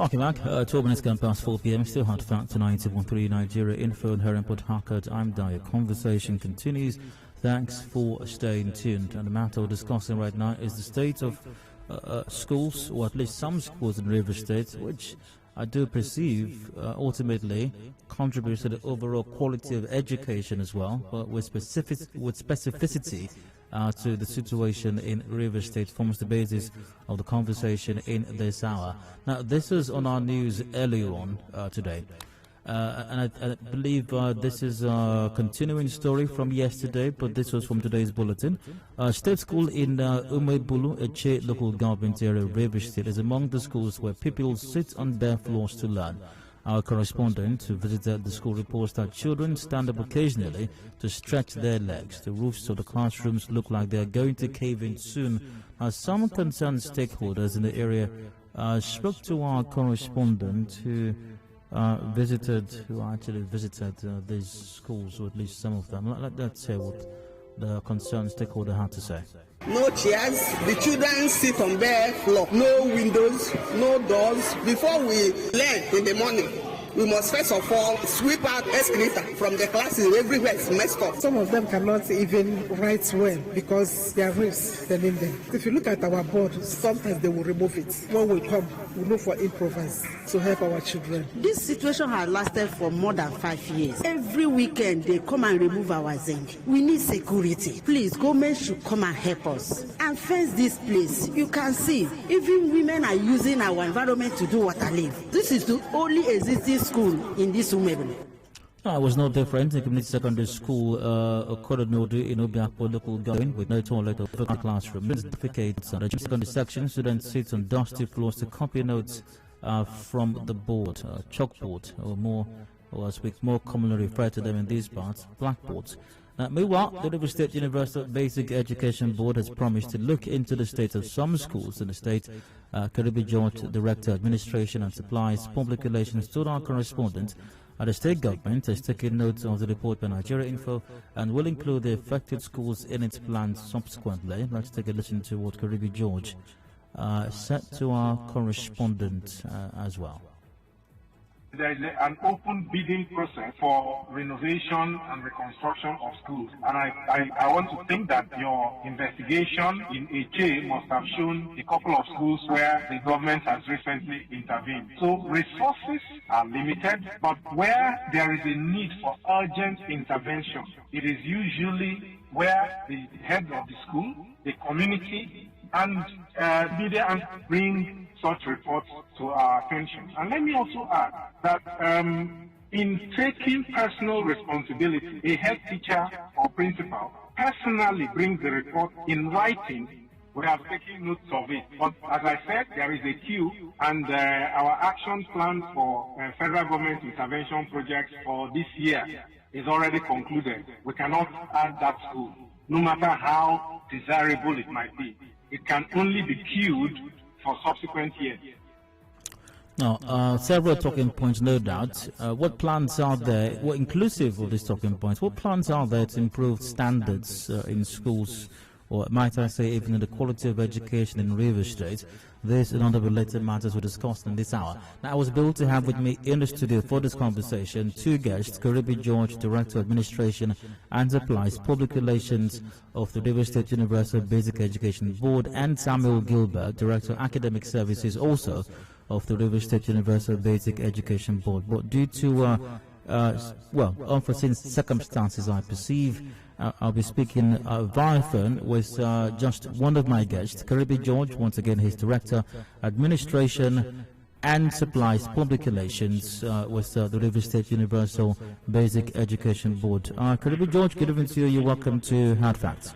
Welcome back. 12 minutes gone past 4 p.m. Still hard fact to 91.3 Nigeria Info and her input Harcourt. I'm Dio. Conversation continues. Thanks for staying tuned. And the matter we're discussing right now is the state of schools, or at least some schools in River State, which I do perceive ultimately contributes to the overall quality of education as well, but with specificity to the situation in River State forms the basis of the conversation in this hour. Now, this is on our news earlier on today. And I believe this is a continuing story from yesterday, but this was from today's bulletin. State school in Umebulu, Eche local government area of River State, is among the schools where people sit on bare floors to learn. Our correspondent who visited the school reports that children stand up occasionally to stretch their legs. The roofs of the classrooms look like they are going to cave in soon. Some concerned stakeholders in the area spoke to our correspondent who actually visited these schools, or at least some of them. Let's hear what the concerned stakeholder had to say. No chairs, the children sit on bare floor, no windows, no doors. Before we learn in the morning, we must first of all sweep out excreta from the classes. Everywhere is messed up. Some of them cannot even write well because there are rifts telling them. If you look at our board, sometimes they will remove it. When we come, we look for improvise to help our children. This situation has lasted for more than 5 years. Every weekend they come and remove our zinc. We need security. Please, government should come and help us and fence this place. You can see, even women are using our environment to do water leave. This is the only existing school in this Umebulu. It was no different. The community secondary school, Okoronodu in Obiakpo local government with no toilet or classroom. Certificates. The secondary section, students sit on dusty floors to copy notes from the board, chalkboard, or as we more commonly refer to them in these parts, blackboards. Meanwhile, the River State Universal Basic Education Board has promised to look into the state of some schools in the state. Karibi George, Director Administration and Supplies Public Relations, told our correspondent the state government has taken note of the report by Nigeria Info and will include the affected schools in its plans subsequently. Let's take a listen to what Karibi George said to our correspondent as well. There is an open bidding process for renovation and reconstruction of schools. And I want to think that your investigation in HA must have shown a couple of schools where the government has recently intervened. So resources are limited, but where there is a need for urgent intervention, it is usually where the head of the school, the community, and media bring such reports to our attention. And let me also add that in taking personal responsibility, a head teacher or principal personally brings the report in writing. We have taken notes of it. But as I said, there is a queue, and our action plan for federal government intervention projects for this year is already concluded. We cannot add that school, no matter how desirable it might be. It can only be queued for subsequent years. Now, several talking points, no doubt. What plans are there, inclusive of these talking points, what plans are there to improve standards in schools, or might I say even in the quality of education in River State? This and other related matters were discussed in this hour. Now, I was able to have with me in the studio for this conversation two guests, Karibi George, Director of Administration and Supplies Public Relations of the River State Universal Basic Education Board, and Samuel Gilbert, Director of Academic Services also of the River State Universal Basic Education Board. But due to unforeseen circumstances, I perceive, I'll be speaking via phone with just one of my guests, Karibi George. Once again, he's Director, Administration and Supplies Public Relations with the River State Universal Basic Education Board. Karibi George, good evening to you. You're welcome to Hard Facts.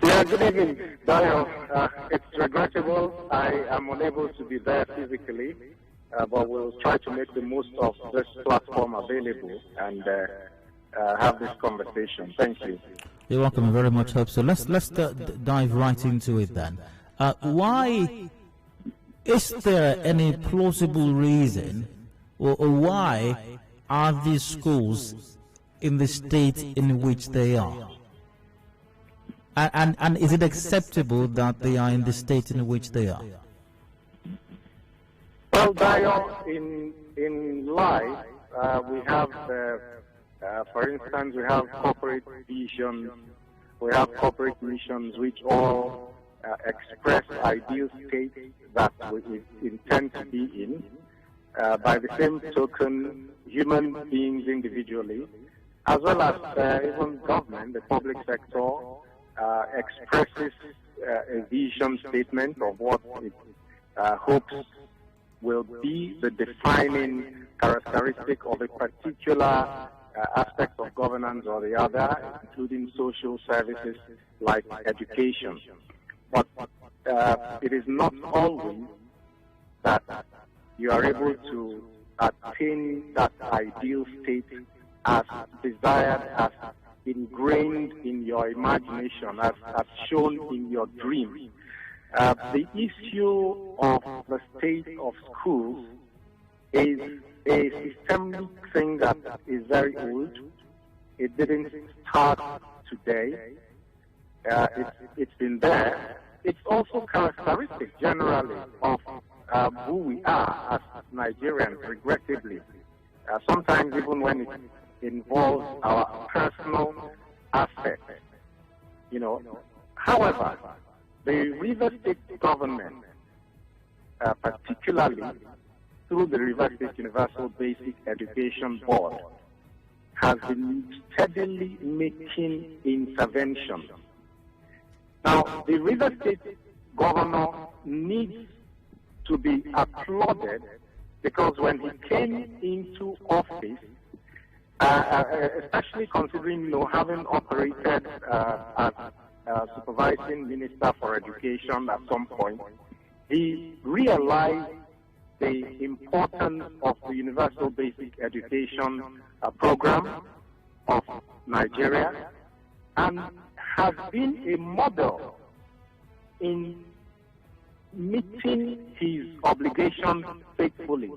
Yeah, good evening, Daniel. It's regrettable I am unable to be there physically, but we'll try to make the most of this platform available and have this conversation. Thank you. You're welcome. I very much hope so. Let's dive right into it then. Why is there any plausible reason, or why are these schools in the state in which they are? And is it acceptable that they are in the state in which they are? Well, Dio, in life, we have, for instance, we have corporate visions, we have corporate missions, which all express ideal states that we intend to be in. By the same token, human beings individually, as well as even government, the public sector, expresses a vision statement of what it hopes will be the defining characteristic of a particular aspect of governance or the other, including social services like education. But it is not always that you are able to attain that ideal state as desired, as ingrained in your imagination, as shown in your dream. The issue of the state of schools is a systemic thing that is very old. It didn't start today. It's been there. It's also characteristic generally of who we are as Nigerians, regrettably. Sometimes even when it involves our personal aspects, you know. However, the River State government, particularly through the River State Universal Basic Education Board, has been steadily making interventions. Now, the River State governor needs to be applauded because when he came into office, especially considering having operated as supervising minister for education at some point, he realized the importance of the Universal Basic Education program of Nigeria and has been a model in meeting his obligations faithfully.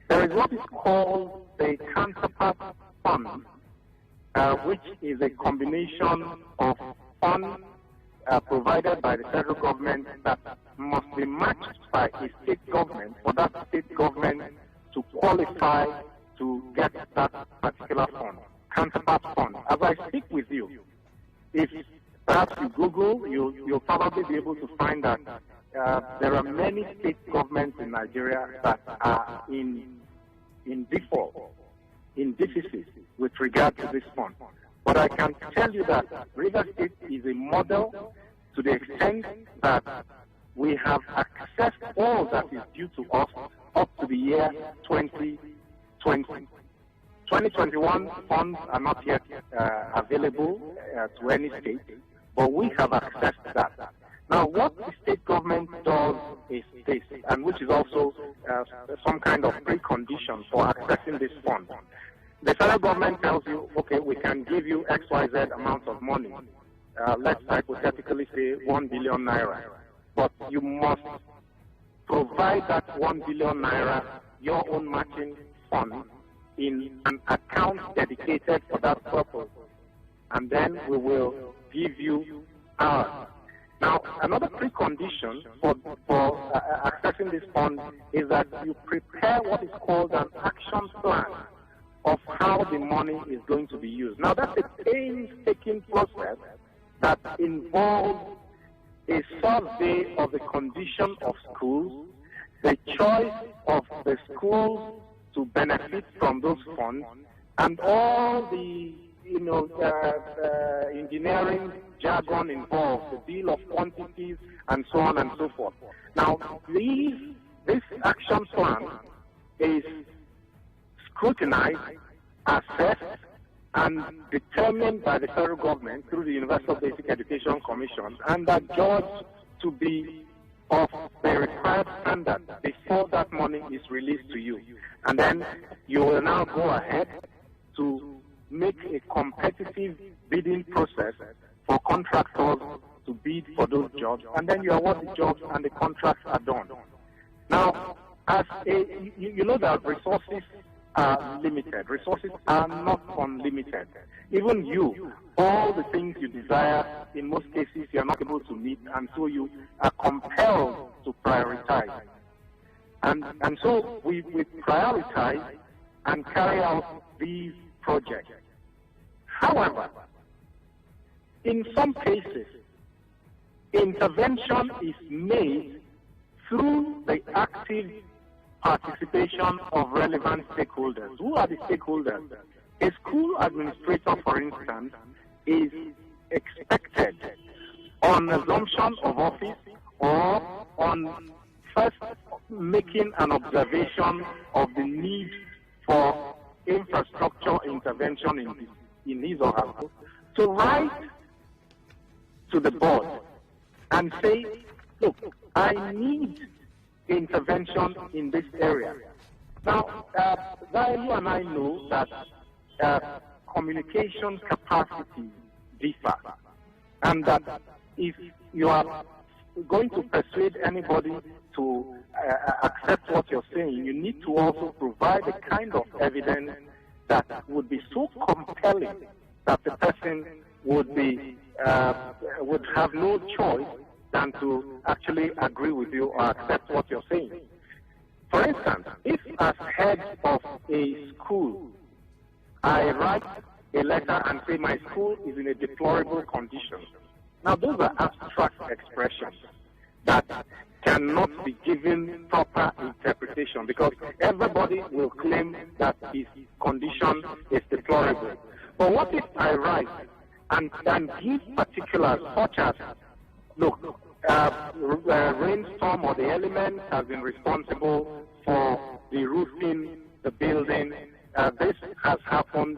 There is what is called the counterpart fund, which is a combination of funds provided by the federal government that must be matched by a state government for that state government to qualify to get that particular fund, counterpart fund. As I speak with you, if perhaps you Google, you'll probably be able to find that there are many state governments in Nigeria that are in default, in deficit with regard to this fund. But I can tell you that River State is a model to the extent that we have accessed all that is due to us up to the year 2020. 2021 funds are not yet available to any state, but we have accessed that. Now, what the state government does is this, and which is also some kind of precondition for accessing this fund. The federal government tells you, okay, we can give you XYZ amount of money. Let's hypothetically say 1 billion naira. But you must provide that 1 billion naira, your own matching fund, in an account dedicated for that purpose. And then we will give you ours. Now, another precondition for accessing this fund is that you prepare what is called an action plan of how the money is going to be used. Now, that's a painstaking process that involves a survey of the condition of schools, the choice of the schools to benefit from those funds, and all the engineering jargon involved, the deal of quantities, and so on and so forth. Now, this action plan is scrutinized, assessed, and determined by the federal government through the Universal Basic Education Commission, and are judged to be of the required standard before that money is released to you. And then you will now go ahead to make a competitive bidding process for contractors to bid for those jobs, and then you award the jobs and the contracts are done. Now, you know that resources are limited. Resources are not unlimited. Even you, all the things you desire, in most cases you are not able to meet, and so you are compelled to prioritize. And so we prioritize and carry out these projects. However, in some cases, intervention is made through the active participation of relevant stakeholders. Who are the stakeholders? A school administrator, for instance, is expected on assumption of office or on first making an observation of the need for infrastructure intervention in his or her school, to write to the board and say, look, I need intervention in this area. Now, you and I know that communication capacity differ, and that if you are going to persuade anybody to accept what you're saying, you need to also provide a kind of evidence that would be so compelling that the person would have no choice than to actually agree with you or accept what you're saying. For instance, if as head of a school, I write a letter and say my school is in a deplorable condition. Now, those are abstract expressions that cannot be given proper interpretation, because everybody will claim that his condition is deplorable. But what if I write and give particulars such as, look, rainstorm or the elements have been responsible for the roofing, the building. This has happened.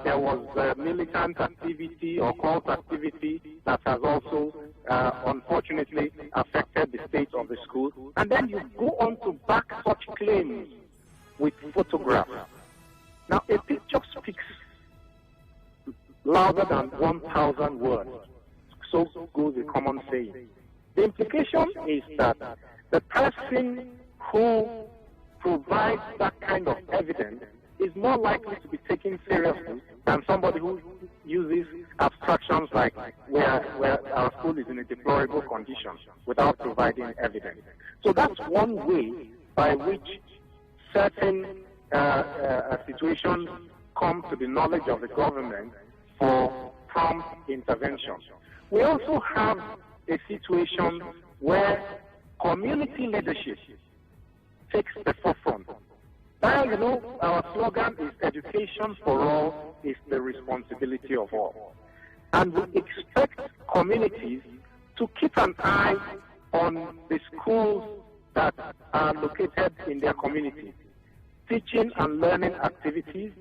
There was militant activity or cult activity that has also, unfortunately, affected the state of the school. And then you go on to back such claims with photographs. Now, a picture speaks louder than 1,000 words. So goes the common saying. The implication is that the person who provides that kind of evidence is more likely to be taken seriously than somebody who uses abstractions like where our school is in a deplorable condition without providing evidence. So that's one way by which certain situations come to the knowledge of the government for prompt intervention. We also have a situation where community leadership takes the forefront. Now, you know, our slogan is education for all is the responsibility of all. And we expect communities to keep an eye on the schools that are located in their communities, teaching and learning activities,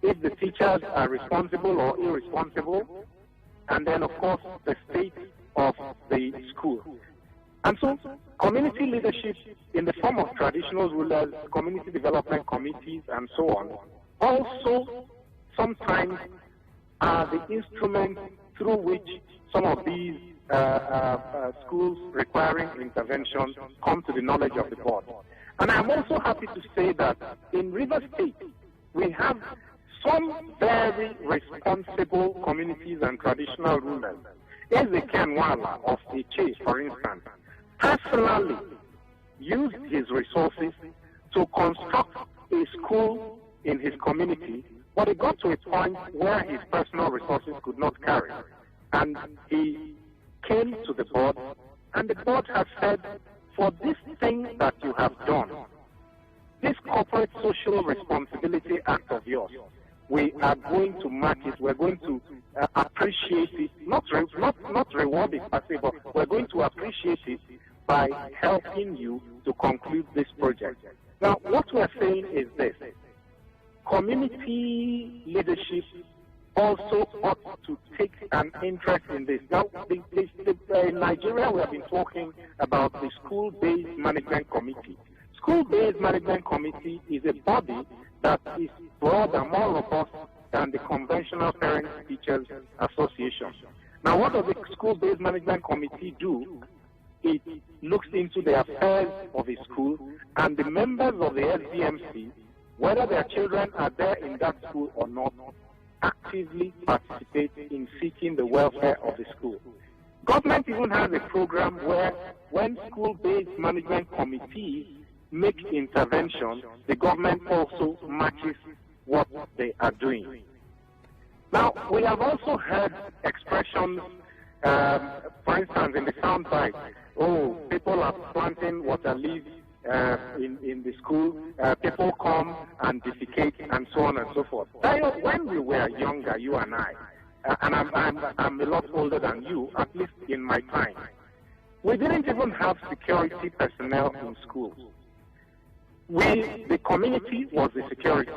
if the teachers are responsible or irresponsible, and then, of course, the state of the school. And so, community leadership in the form of traditional rulers, community development committees, and so on, also sometimes are the instruments through which some of these schools requiring intervention come to the knowledge of the board. And I'm also happy to say that in River State, we have some very responsible communities and traditional rulers. Ezekiel Nwala of Iche, for instance, personally used his resources to construct a school in his community, but it got to a point where his personal resources could not carry. And he came to the board, and the board has said, for this thing that you have done, this corporate social responsibility act of yours, we are going to mark it, we're going to appreciate it, not reward it per se, but we're going to appreciate it by helping you to conclude this project. Now, what we're saying is this: community leadership also ought to take an interest in this. Now, in Nigeria, we have been talking about the School-Based Management Committee. School-Based Management Committee is a body that is broader, more robust than the conventional Parents-Teachers Association. Now, what does the School-Based Management Committee do? It looks into the affairs of a school, and the members of the SDMC, whether their children are there in that school or not, actively participate in seeking the welfare of the school. Government even has a program where when school-based management committees make intervention, the government also matches what they are doing. Now, we have also heard expressions, for instance, in the soundbite, people are planting water leaves in the school, people come and defecate, and so on and so forth. When we were younger, you and I, and I'm a lot older than you, at least in my time, we didn't even have security personnel in schools. The community was the security.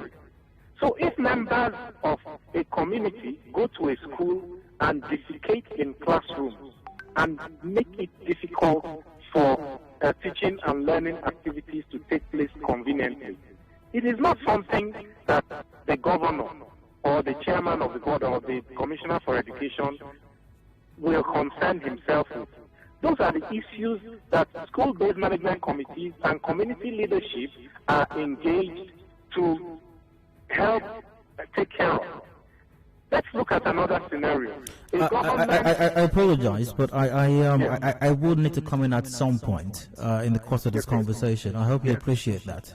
So if members of a community go to a school and defecate in classrooms and make it difficult for teaching and learning activities to take place conveniently, it is not something that the governor or the chairman of the board or the commissioner for education will concern himself with. Those are the issues that school-based management committees and community leadership are engaged to help take care of. Let's look at another scenario. I apologize, but I would need to come in at some point in the course of this conversation. I hope you appreciate that.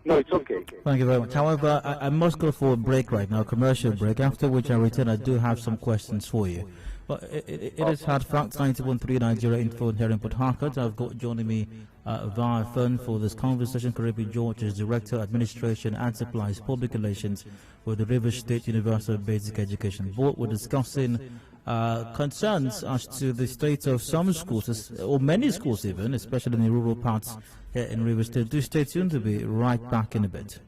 No, it's okay. Thank you very much. However, I must go for a break right now, a commercial break, after which I return. I do have some questions for you. But it is Hard Facts 91.3 Nigeria Info here in Port Harcourt. I've got joining me via phone for this conversation, Karibi George is Director, Administration and Supplies Public Relations with the Rivers State Universal Basic Education Board. We're discussing concerns as to the state of some schools, or many schools even, especially in the rural parts here in Rivers State. Do stay tuned, to be right back in a bit.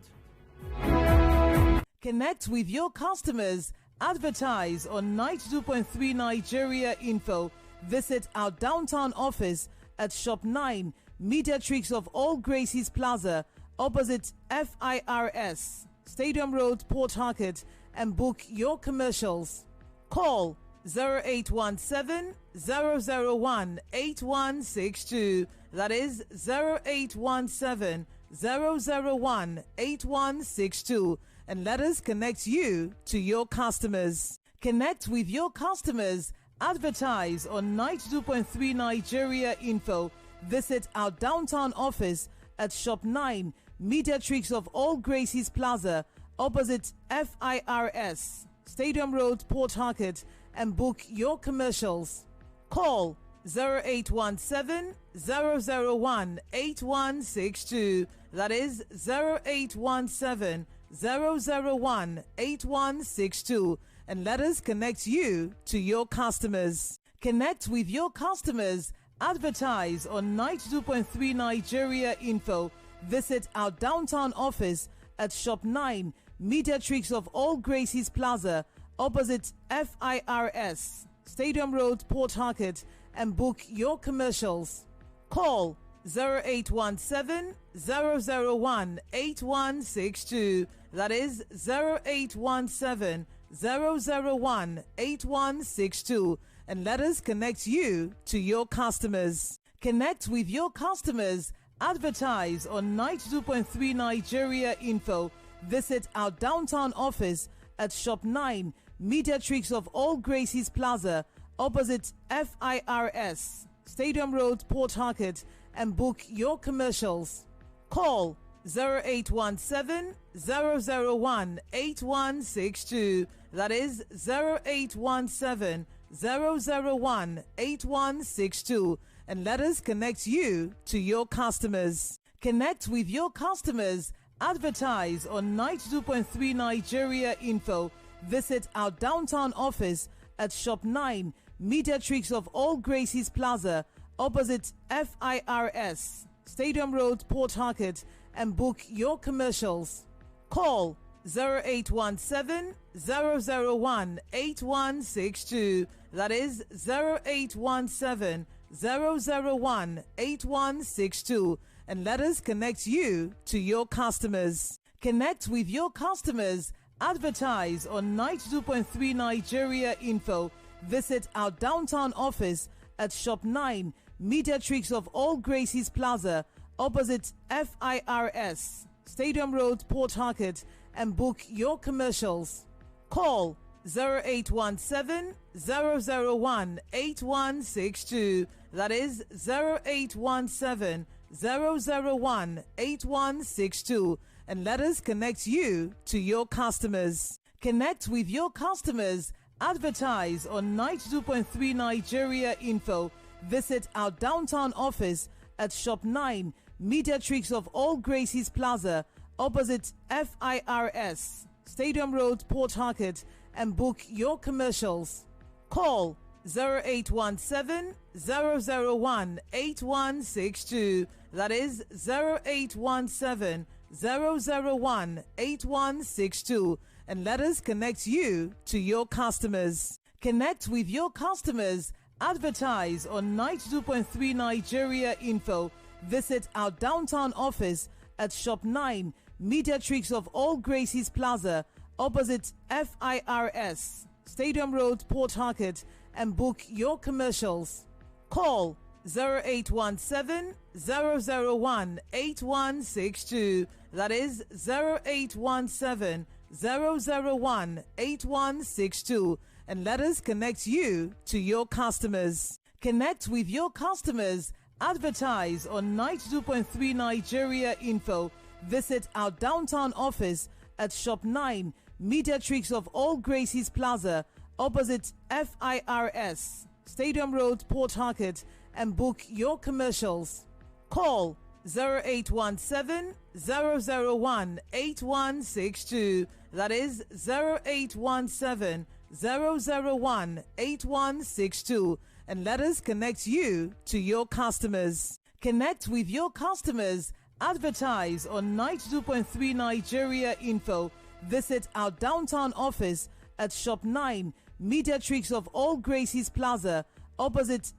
Connect with your customers. Advertise on 92.3 Nigeria Info. Visit our downtown office at Shop 9, Mediatrix of All Gracies Plaza, opposite FIRS, Stadium Road, Port Harcourt, and book your commercials. Call 0817 001 8162. That is 0817 001 8162. And let us connect you to your customers. Connect with your customers. Advertise on 92.3 Nigeria Info. Visit our downtown office at Shop 9, Mediatrix of All Gracies Plaza, opposite FIRS, Stadium Road, Port Harcourt, and book your commercials. Call 0817 001 8162. That is 0817 001 8162, and let us connect you to your customers. Connect with your customers. Advertise on 92.3 Nigeria Info. Visit our downtown office at Shop 9, Mediatrix of All Gracies Plaza, opposite FIRS, Stadium Road, Port Harcourt, and book your commercials. Call 0817 001 8162. That is 0817 001 8162. And let us connect you to your customers. Connect with your customers. Advertise on 92.3 Nigeria Info. Visit our downtown office at Shop 9, Mediatrix of All Gracies Plaza, opposite FIRS, Stadium Road, Port Harcourt, and book your commercials. Call 0817 001 8162. That is 0817 001 8162. And let us connect you to your customers. Connect with your customers. Advertise on 92.3 Nigeria Info. Visit our downtown office at Shop 9, Mediatrix of All Gracies Plaza, opposite FIRS, Stadium Road, Port Harcourt, and book your commercials. Call 0817 001 8162. That is 0817 001 8162. And let us connect you to your customers. Connect with your customers. Advertise on 92.3 Nigeria Info. Visit our downtown office at Shop 9, Mediatrix of All Gracies Plaza, opposite FIRS, Stadium Road, Port Harcourt, and book your commercials. Call 0817 001 8162. That is 0817 001-8162 and let us connect you to your customers. Connect with your customers. Advertise on 92.3 Nigeria Info. Visit our downtown office at Shop 9, Mediatrix of All Gracies Plaza, opposite FIRS, Stadium Road, Port Harcourt, and book your commercials. Call 0817-001-8162. That is 0817-001-8162. And let us connect you to your customers. Connect with your customers. Advertise on 92.3 Nigeria Info. Visit our downtown office at Shop 9, Mediatrix of All Gracies Plaza, opposite FIRS, Stadium Road, Port Harcourt, and book your commercials. Call 0817-001-8162. That is 0817-001-8162. And let us connect you to your customers. Connect with your customers. Advertise on 92.3 Nigeria Info. Visit our downtown office at Shop 9, Mediatrix of All Gracies Plaza, opposite FIRS, Stadium Road, Port Harcourt, and book your commercials. Call 0817-001-8162. That is 0817-001-8162. And let us connect you to your customers. Connect with your customers. Advertise on 92.3 Nigeria Info. Visit our downtown office at Shop 9, Mediatrix of All Gracies Plaza, opposite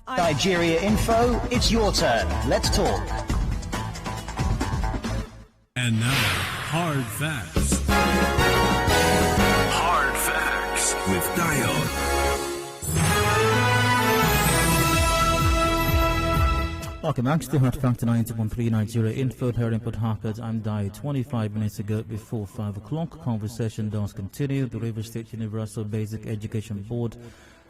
Nigeria Info, it's your turn. Let's talk. And now, Hard Facts. Hard Facts with Dio. Welcome back to Hard Factor 90.3 Nigeria Info here in Port Harcourt. I'm Dio. 25 minutes ago before 5 o'clock. Conversation does continue. The Rivers State Universal Basic Education Board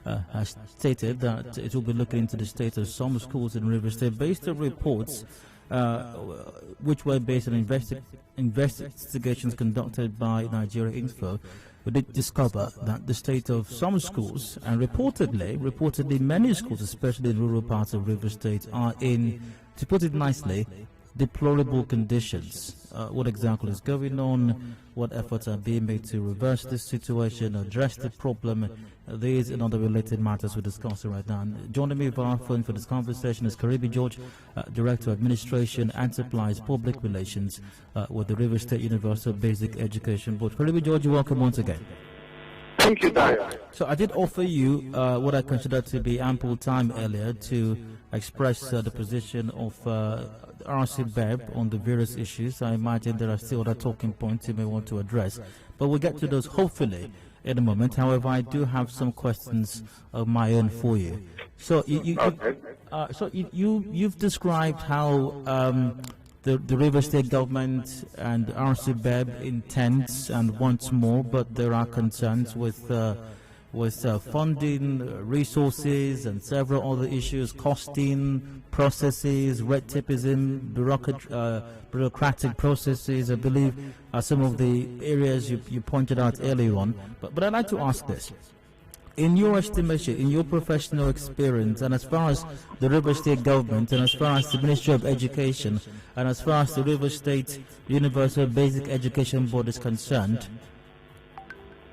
has stated that it will be looking into the state of some schools in Rivers State based on reports which were based on investigations conducted by Nigeria Info. We did discover that the state of some schools, and reportedly many schools, especially in rural parts of Rivers State, are in, to put it nicely, deplorable conditions. What exactly is going on? What efforts are being made to reverse this situation, address the problem? These and other related matters we're discussing right now. And joining me via phone for this conversation is Karibi George, Director of Administration and Supplies Public Relations with the Rivers State Universal Basic Education Board. Karibi George, welcome once again. Thank you, Dio. So I did offer you what I consider to be ample time earlier to express the position of RSUBEB on the various issues. I imagine there are still other talking points you may want to address, but we'll get to those hopefully in a moment. However, I do have some questions of my own for you. So you've described how the Rivers State government and RSUBEB intends and wants more, but there are concerns with funding, resources, and several other issues, costing, processes, red tapeism, bureaucratic processes, I believe, are some of the areas you pointed out earlier on. But I'd like to ask this. In your estimation, in your professional experience, and as far as the Rivers State government, and as far as the Ministry of Education, and as far as the Rivers State Universal Basic Education Board is concerned,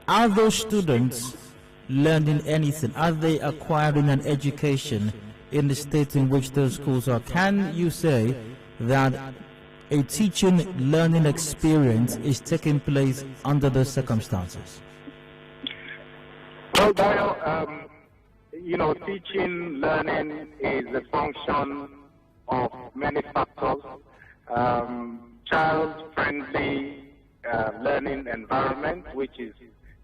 are those students learning anything? Are they acquiring an education in the state in which those schools are? Can you say that a teaching learning experience is taking place under those circumstances? Well, Dio, teaching, learning is a function of many factors. Child-friendly learning environment, which is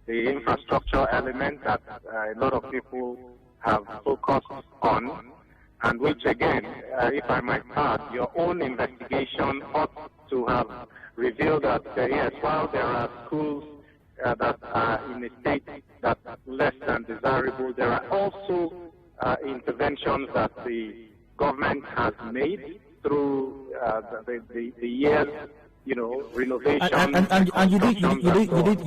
the infrastructure element that a lot of people have focused on, and which, again, if I might add, your own investigation ought to have revealed that, yes, while there are schools that are in a state that's less than desirable, there are also interventions that the government has made through the years, renovation. And you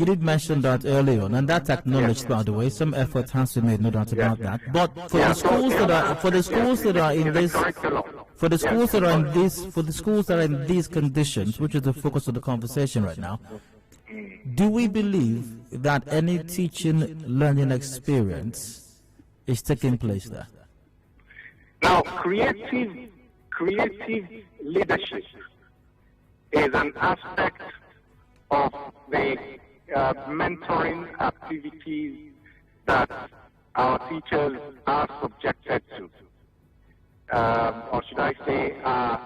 did mention that earlier on, and that's acknowledged, by the way. Some effort has to be made, no doubt about that. But for the schools that are in these conditions, which is the focus of the conversation right now, do we believe that any teaching learning experience is taking place there? Now, creative leadership is an aspect of the mentoring activities that our teachers are subjected to, or should I say, are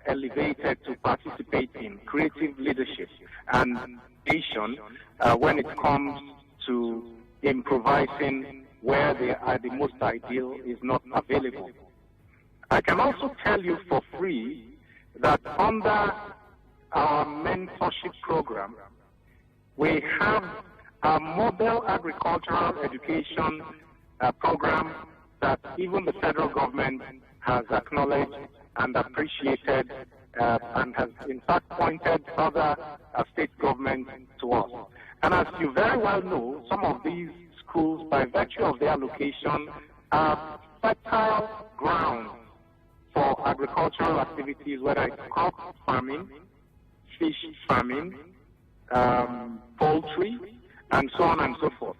elevated to participate in creative leadership and vision when it comes to improvising where the most ideal is not available. I can also tell you for free that under our mentorship program, we have a model agricultural education program that even the federal government has acknowledged and appreciated and has in fact pointed other state governments to us. And as you very well know, some of these schools, by virtue of their location, are fertile ground for agricultural activities, whether it's crop farming, fish farming, poultry, and so on and so forth.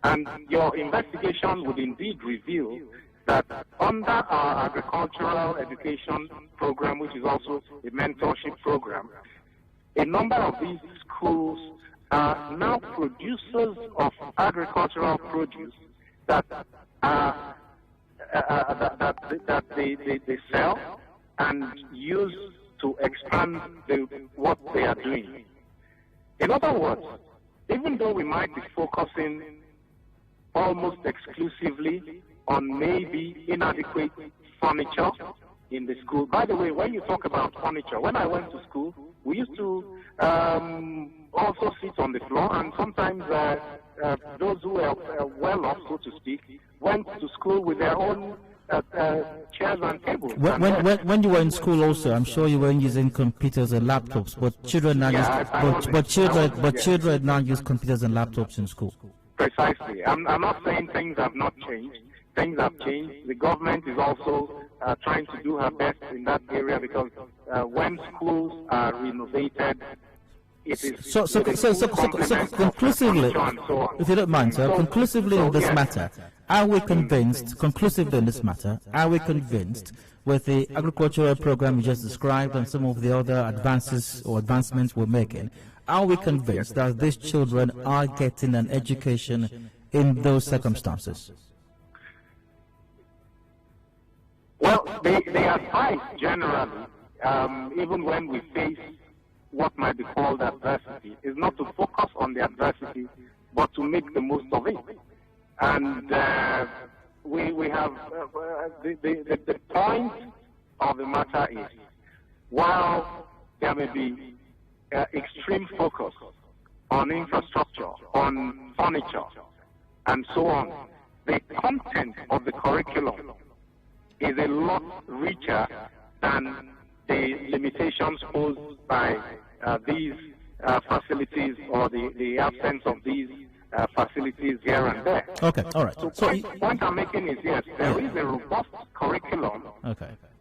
And your investigation would indeed reveal that under our agricultural education program, which is also a mentorship program, a number of these schools are now producers of agricultural produce that they sell and use to expand what they are doing. In other words, even though we might be focusing almost exclusively on maybe inadequate furniture in the school. By the way, when you talk about furniture, when I went to school, we used to also sit on the floor, and sometimes those who were well off, so to speak, went to school with their own chairs and tables. When you were in school, also, I'm sure you weren't using computers and laptops, but children now children now use computers and laptops in school. Precisely. I'm not saying things have not changed. Things have changed. The government is also trying to do her best in that area, because when schools are renovated, it is so conclusively, if you don't mind, sir, conclusively in this matter, are we convinced, with the agricultural program you just described and some of the other advances or advancements we're making, are we convinced that these children are getting an education in those circumstances? Well, they advise generally, even when we face what might be called adversity, is not to focus on the adversity, but to make the most of it. And we have the point of the matter is, while there may be extreme focus on infrastructure, on furniture, and so on, the content of the curriculum is a lot richer than the limitations posed by these facilities or the absence of these facilities here and there. Okay, all right. So the point I'm making is, yes, there is a robust curriculum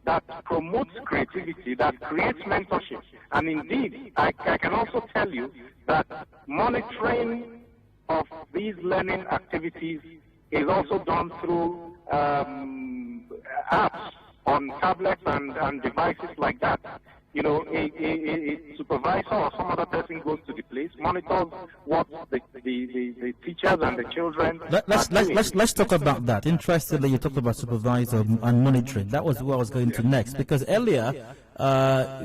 that promotes creativity, that creates mentorship. And indeed, I can also tell you that monitoring of these learning activities is also done through apps on tablets and devices like that. You know, a supervisor or some other person goes to the place, monitors what the teachers and the children. Let's talk about that. Interestingly, you talked about supervisor and monitoring. That was where I was going to next, because earlier,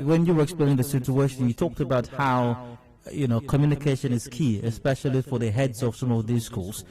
when you were explaining the situation, you talked about how communication is key, especially for the heads of some of these schools.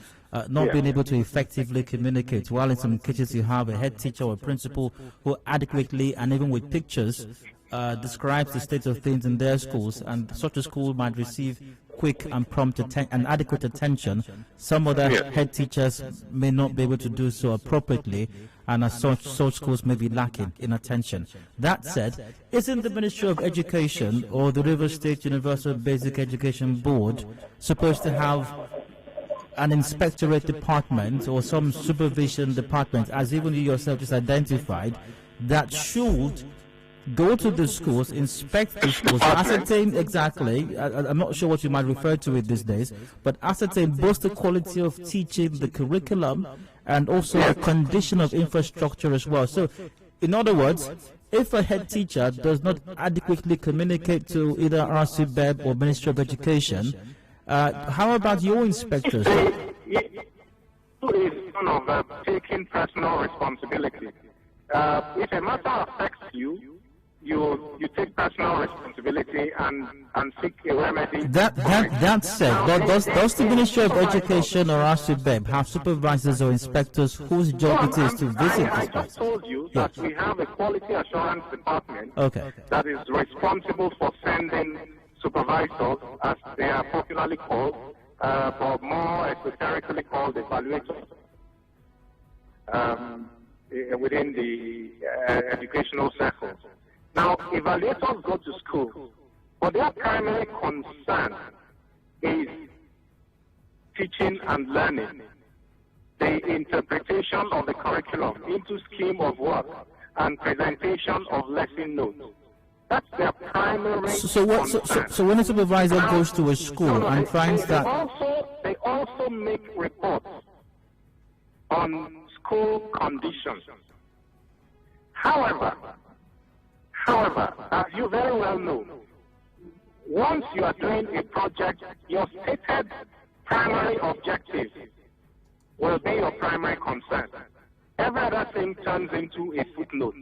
Not being able to effectively communicate, while in some cases you have a head teacher or a principal who adequately and even with pictures describes the state of things in their schools, and such a school might receive quick and prompt and adequate attention. Some other head teachers may not be able to do so appropriately, and as such schools may be lacking in attention. That said, isn't the Ministry of Education or the Rivers State Universal Basic Education Board supposed to have an inspectorate department or some supervision department, as even you yourself just identified, that should go to the schools, inspect the schools, ascertain exactly, I'm not sure what you might refer to it these days, but ascertain both the quality of teaching, the curriculum, and also the condition of infrastructure as well. So, in other words, if a head teacher does not adequately communicate to either RSUBEB or Ministry of Education, how about your inspectors? It is one of taking personal responsibility. If a matter affects you, you take personal responsibility and seek a remedy. That said, does the Ministry of Education or RSUBEB have supervisors or inspectors whose job it is to visit this place? I just told you that we have a quality assurance department that is responsible for sending supervisors, as they are popularly called, but more esoterically called evaluators, within the educational circles. Now, evaluators go to school, but their primary concern is teaching and learning, the interpretation of the curriculum into scheme of work, and presentation of lesson notes. That's their primary concern. So when a supervisor goes to a school and finds that... They also make reports on school conditions. However, as you very well know, once you are doing a project, your stated primary objective will be your primary concern. Every other thing turns into a footnote.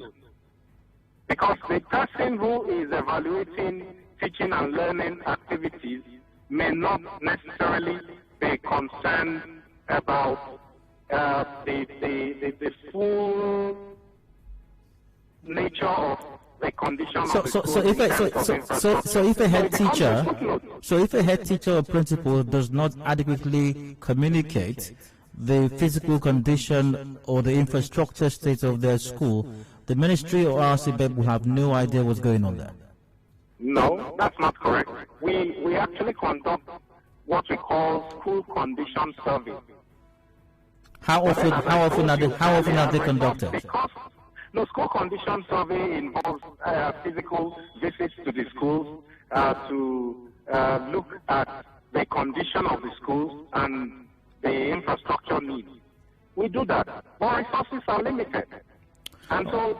Because the person who is evaluating teaching and learning activities may not necessarily be concerned about the full nature of the condition of the school. So if a head teacher or principal does not adequately communicate the physical condition or the infrastructure state of their school, the ministry or RSUBEB will have no idea what's going on there. No, that's not correct. We actually conduct what we call school condition survey. How often are they conducted? Because the school condition survey involves physical visits to the schools to look at the condition of the schools and the infrastructure needs. We do that, but resources are limited. And so,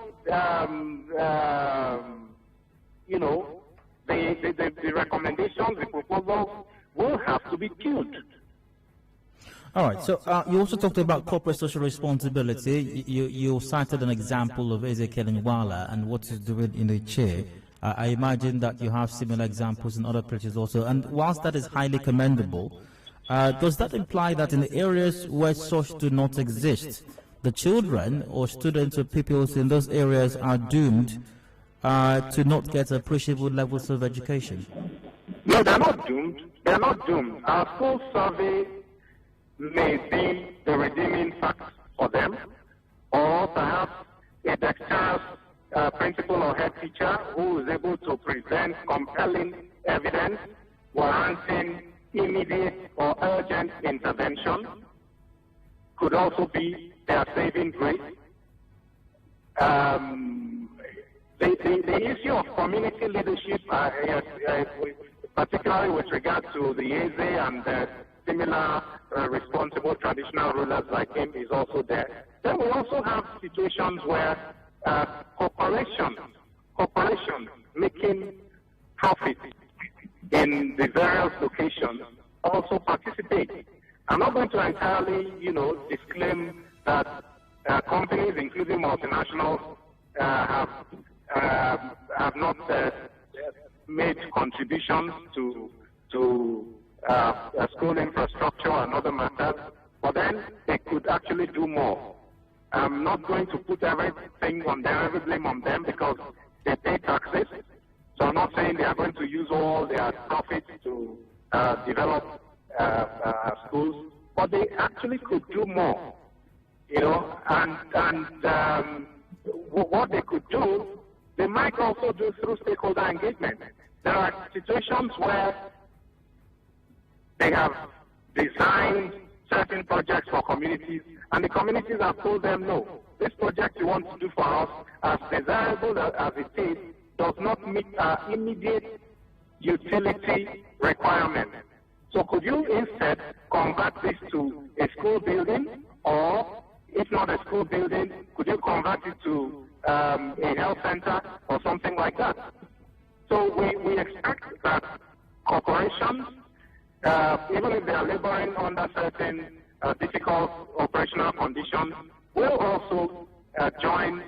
the recommendations, the proposals will have to be tuned. All right, so you also talked about corporate social responsibility. You cited an example of Ezekiel Nwala and what he's doing in the chair. I imagine that you have similar examples in other places also. And whilst that is highly commendable, does that imply that in the areas where such do not exist, the children or students or pupils in those areas are doomed to not get appreciable levels of education? No, they're not doomed. They're not doomed. Our school survey may be the redeeming fact for them, or perhaps a dexterous principal or head teacher who is able to present compelling evidence warranting immediate or urgent intervention could also be their saving grace. The issue of community leadership, particularly with regard to the Eze and similar responsible traditional rulers like him, is also there. Then we also have situations where corporations making profit in the various locations also participate. I'm not going to entirely, disclaim that companies, including multinationals, have not made contributions to school infrastructure and other matters, but then they could actually do more. I'm not going to put everything on them, every blame on them, because they pay taxes. So I'm not saying they are going to use all their profits to develop schools, but they actually could do more, you know, and what they could do, they might also do through stakeholder engagement. There are situations where they have designed certain projects for communities, and the communities have told them, no, this project you want to do for us, as desirable as it is, does not meet our immediate utility requirement. So could you instead convert this to a school building, or if not a school building, could you convert it to a health center or something like that? So we expect that corporations, even if they are laboring under certain difficult operational conditions, will also join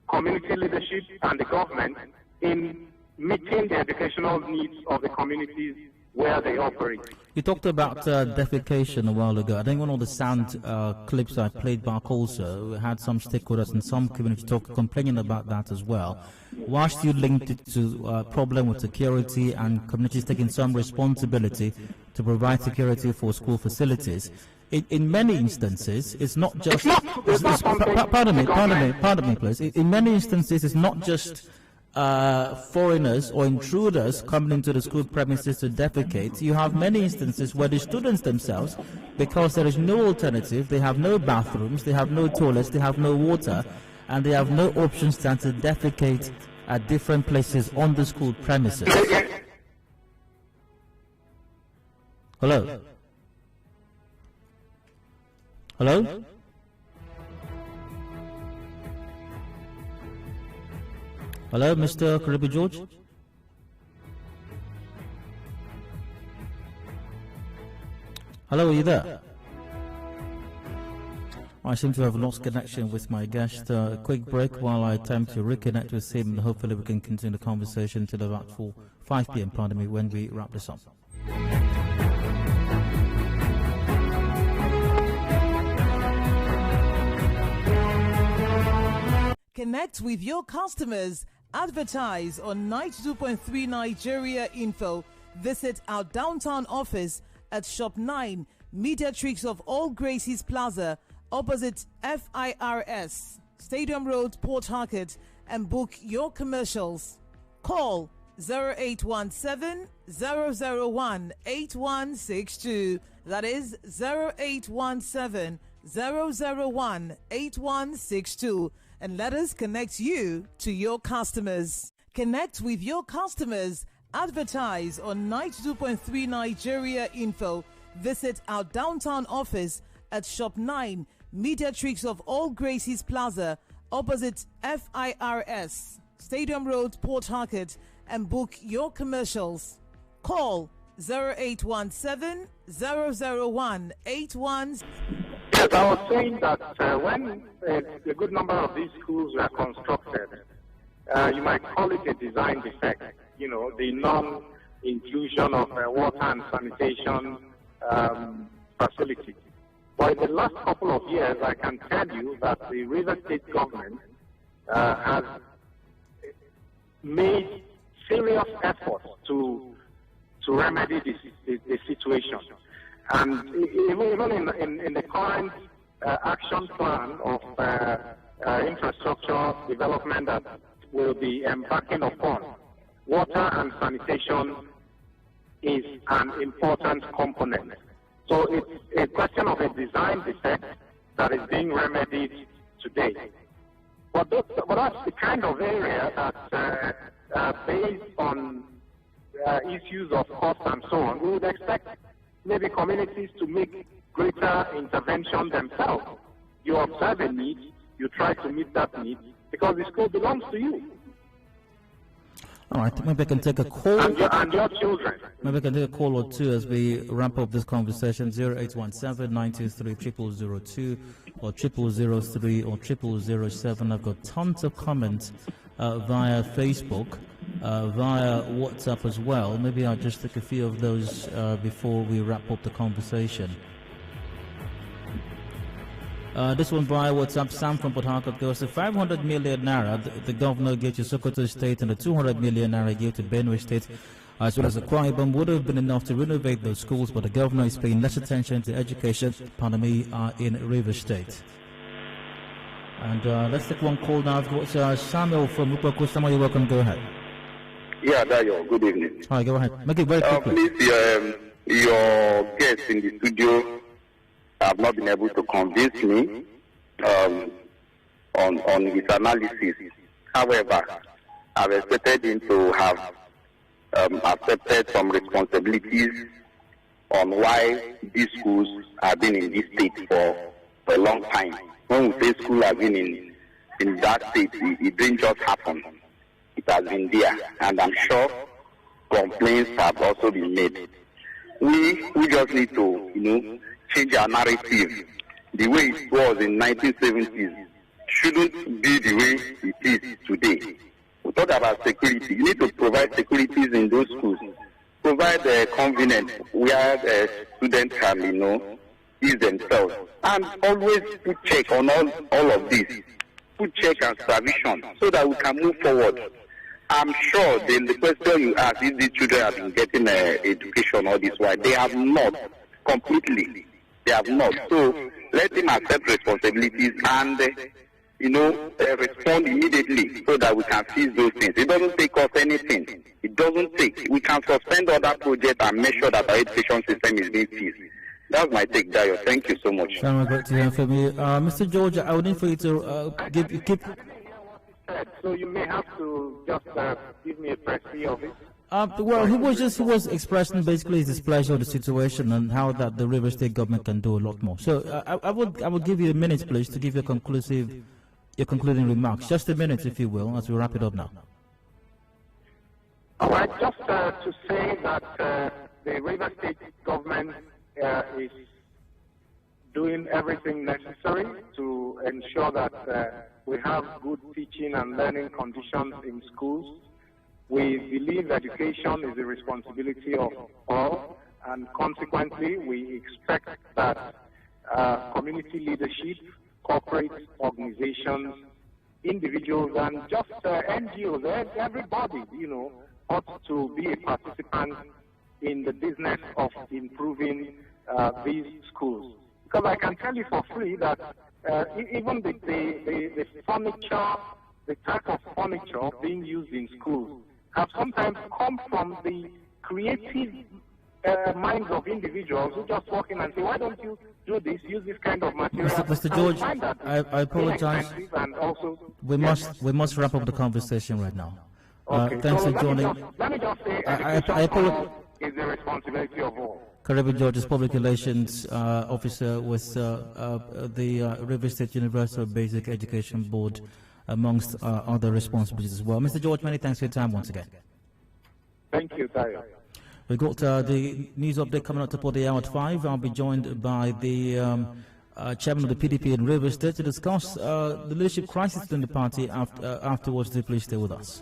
community leadership and the government in meeting the educational needs of the communities where they operate. You talked about defecation a while ago. I think one of the sound clips I played back also had some stakeholders and some community complaining about that as well. Whilst you linked it to a problem with security and communities taking some responsibility to provide security for school facilities, in many instances, it's not just... Pardon me, please. In many instances, it's not just foreigners or intruders coming into the school premises to defecate. You have many instances where the students themselves, because there is no alternative, they have no bathrooms, they have no toilets, they have no water, and they have no options than to defecate at different places on the school premises. Hello? Hello? Hello, Mr. Karibi George? Hello, are you there? I seem to have lost connection with my guest. A quick break while I attempt to reconnect with him. Hopefully we can continue the conversation till about 5 p.m. when we wrap this up. Connect with your customers. Advertise on 92.3 Nigeria Info. Visit our downtown office at Shop 9, Mediatrix of All Gracies Plaza, opposite FIRS, Stadium Road, Port Harcourt, and book your commercials. Call 0817-001-8162. That is 0817-001-8162. And let us connect you to your customers. Connect with your customers. Advertise on 92.3 Nigeria Info. Visit our downtown office at Shop 9, Mediatrix of All Gracies Plaza, opposite FIRS, Stadium Road, Port Harcourt, and book your commercials. Call 0817-001-8162. Yes, I was saying that when a good number of these schools were constructed, you might call it a design defect, you know, the non-inclusion of water and sanitation facilities. But in the last couple of years, I can tell you that the River State government has made serious efforts to remedy the situation. And even in the current action plan of infrastructure development that will be embarking upon, water and sanitation is an important component. So it's a question of a design defect that is being remedied today. But that's the kind of area that, based on issues of cost and so on, we would expect maybe communities to make greater intervention themselves. You observe a need, you try to meet that need, because the school belongs to you. All right, maybe I can take a call. And your children. Maybe I can take a call or two as we wrap up this conversation. 0817-923-0002 or 0003 or 0007. I've got tons of comments via Facebook, via WhatsApp as well. Maybe I'll just take a few of those This one by WhatsApp, Sam from Port Harcourt goes to 500 million naira. The governor gave to Sokoto State and the 200 million naira gave to Benue State, as well as the Akwa Ibom, would have been enough to renovate those schools, but the governor is paying less attention to education. Pandemi in River State. And let's take one call now. I've got Samuel from Upako. Samuel, you're welcome. Go ahead. Yeah, Dayo, good evening. Hi, go ahead. Make it very quickly. Please, your guests in the studio have not been able to convince me on his analysis. However, I've expected him to have accepted some responsibilities on why these schools have been in this state for a long time. When we say school has been in that state, it didn't just happen. It has been there, and I'm sure complaints have also been made. We just need to, change our narrative. The way it was in 1970s shouldn't be the way it is today. We talk about security. You need to provide securities in those schools. Provide convenience where students can, ease themselves. And always put check on all of this. Put check and supervision so that we can move forward. I'm sure the question you asked, if these children have been getting education all this while, they have not completely. They have not. So let him accept responsibilities and, respond immediately so that we can seize those things. It doesn't take us anything. It doesn't take. We can suspend other projects and make sure that our education system is being seized. That's my take, Dayo. Thank you so much. Great to hear from you. Mr. George, I would need for you to keep... So you may have to just give me a précis of it. Well, he was expressing basically his displeasure of the situation and how that the River State government can do a lot more. So I would give you a minute, please, to give your concluding remarks. Just a minute, if you will, as we wrap it up now. All right, just to say that the River State government is doing everything necessary to ensure that we have good teaching and learning conditions in schools. We believe education is the responsibility of all, and consequently, we expect that community leadership, corporate organizations, individuals, and just NGOs, everybody, ought to be a participant in the business of improving these schools. Because I can tell you for free that even the furniture, the type of furniture being used in schools have sometimes come from the creative minds of individuals who just walk in and say, why don't you do this, use this kind of material? Mr. George, I apologize. And also, we must wrap up the conversation right now. Okay. Thanks for joining. Let me just say, I apologize. Is the responsibility of all. Karibi George is Public Relations Officer with the River State Universal Basic Education Board, amongst other responsibilities as well. Mr. George, many thanks for your time once again. Thank you, Tayo. We've got the news update coming up to the hour at 5. I'll be joined by the chairman of the PDP in River State to discuss the leadership crisis in the party afterwards. Please stay with us.